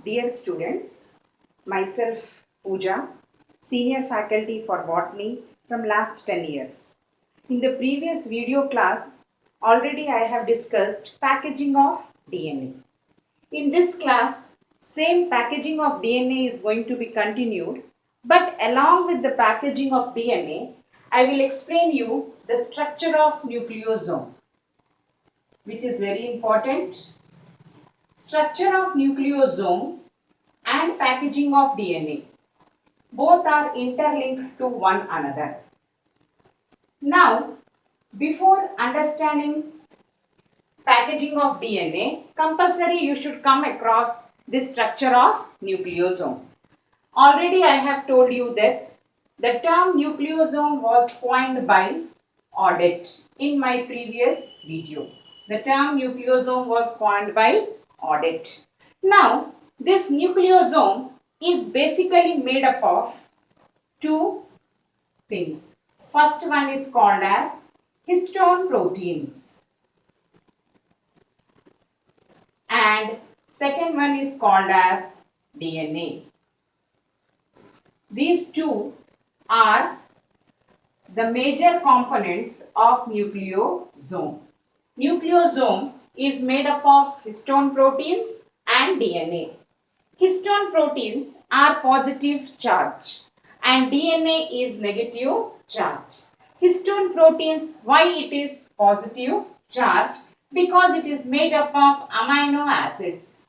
Dear students, myself Pooja, senior faculty for botany from last 10 years. In the previous video class, already I have discussed packaging of DNA. In this class, same packaging of DNA is going to be continued, but along with the packaging of DNA, I will explain you the structure of nucleosome, which is very important. Structure of nucleosome and packaging of DNA. Both are interlinked to one another. Now, before understanding packaging of DNA, compulsory you should come across the structure of nucleosome. Already I have told you that the term nucleosome was coined by Audet in my previous video. The term nucleosome was coined by Audet. Now, this nucleosome is basically made up of two things. First one is called as histone proteins and second one is called as DNA. These two are the major components of nucleosome. Nucleosome is made up of histone proteins and DNA. Histone proteins are positive charge and DNA is negative charge. Histone proteins, why it is positive charge? Because it is made up of amino acids.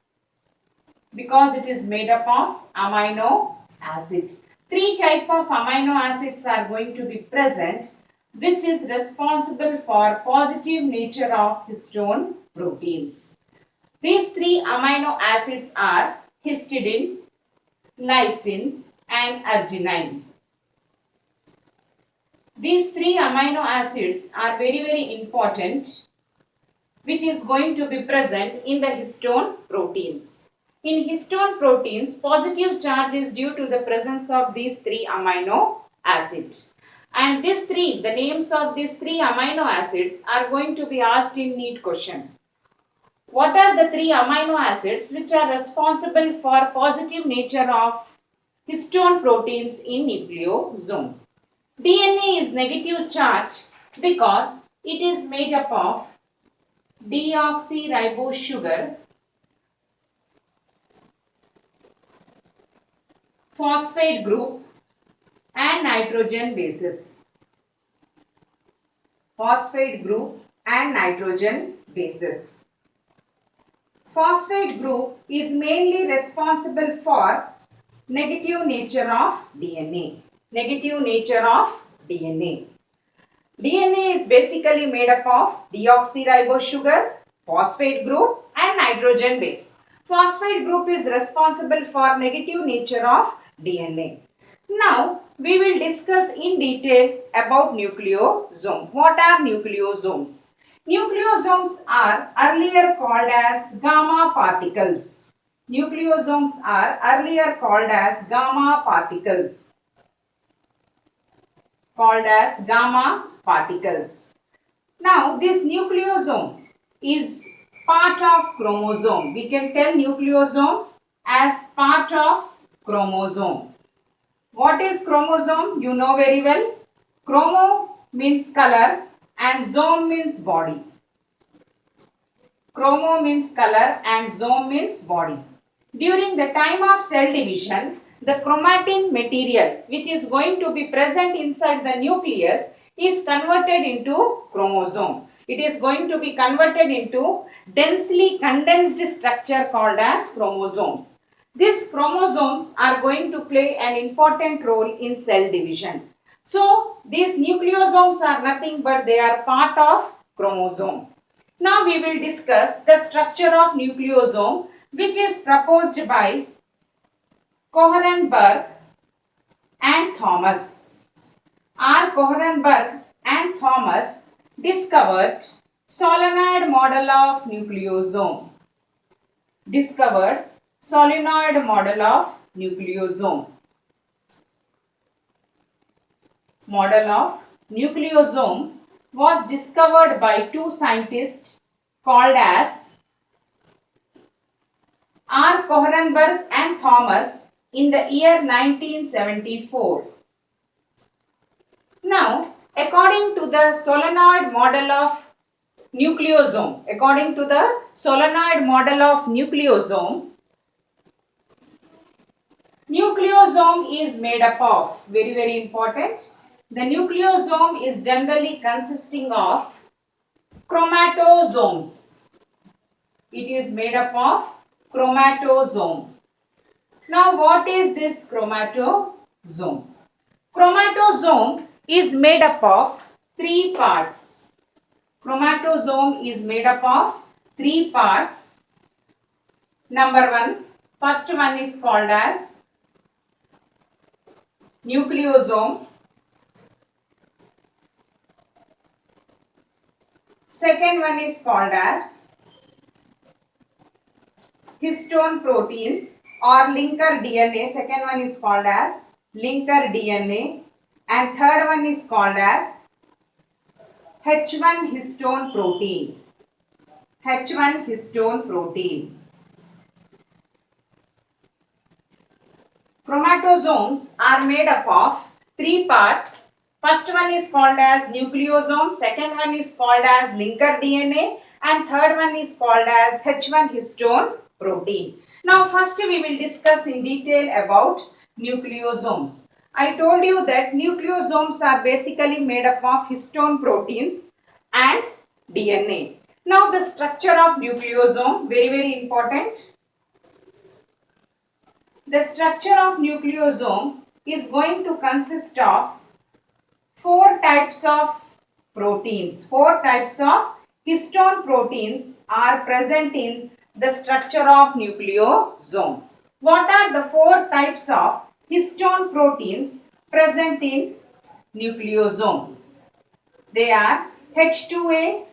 Because it is made up of amino acids. Three types of amino acids are going to be present, which is responsible for positive nature of histone proteins. These three amino acids are histidine, lysine and arginine. These three amino acids are very important, which is going to be present in the histone proteins. In histone proteins, positive charge is due to the presence of these three amino acids. And these three, the names of these three amino acids are going to be asked in NEET question. What are the three amino acids which are responsible for positive nature of histone proteins in nucleosome? DNA is negative charge because it is made up of deoxyribose sugar, phosphate group and nitrogen bases. Phosphate group and nitrogen bases. Phosphate group is mainly responsible for negative nature of DNA. Negative nature of DNA. DNA is basically made up of deoxyribose sugar, phosphate group and nitrogen base. Phosphate group is responsible for negative nature of DNA. Now, we will discuss in detail about nucleosome. What are nucleosomes? Nucleosomes are earlier called as gamma particles. Nucleosomes are earlier called as gamma particles. Called as gamma particles. Now, this nucleosome is part of chromosome. We can tell nucleosome as part of chromosome. What is chromosome? You know very well. Chromo means color and zome means body. Chromo means color and zome means body. During the time of cell division, the chromatin material which is going to be present inside the nucleus is converted into chromosome. It is going to be converted into densely condensed structure called as chromosomes. These chromosomes are going to play an important role in cell division. So, these nucleosomes are nothing but they are part of chromosome. Now, we will discuss the structure of nucleosome which is proposed by Koehrenberg and Thomas. R. Koehrenberg and Thomas discovered solenoid model of nucleosome. Discovered solenoid model of nucleosome. Model of nucleosome was discovered by two scientists called as R. Kohrenberg and Thomas in the year 1974. Now, according to the solenoid model of nucleosome, nucleosome is made up of, very important, the nucleosome is generally consisting of chromatosomes. It is made up of chromatosome. Now, what is this chromatosome? Chromatosome is made up of three parts. Chromatosome is made up of three parts. Number one, first one is called as nucleosome. Second one is called as histone proteins or linker DNA. Second one is called as linker DNA. And third one is called as H1 histone protein. H1 histone protein. Chromatosomes are made up of three parts. First one is called as nucleosome, second one is called as linker DNA, and third one is called as H1 histone protein. Now first we will discuss in detail about nucleosomes. I told you that nucleosomes are basically made up of histone proteins and DNA. Now the structure of nucleosome, very important. The structure of nucleosome is going to consist of four types of proteins. Four types of histone proteins are present in the structure of nucleosome. What are the four types of histone proteins present in nucleosome? They are H2A,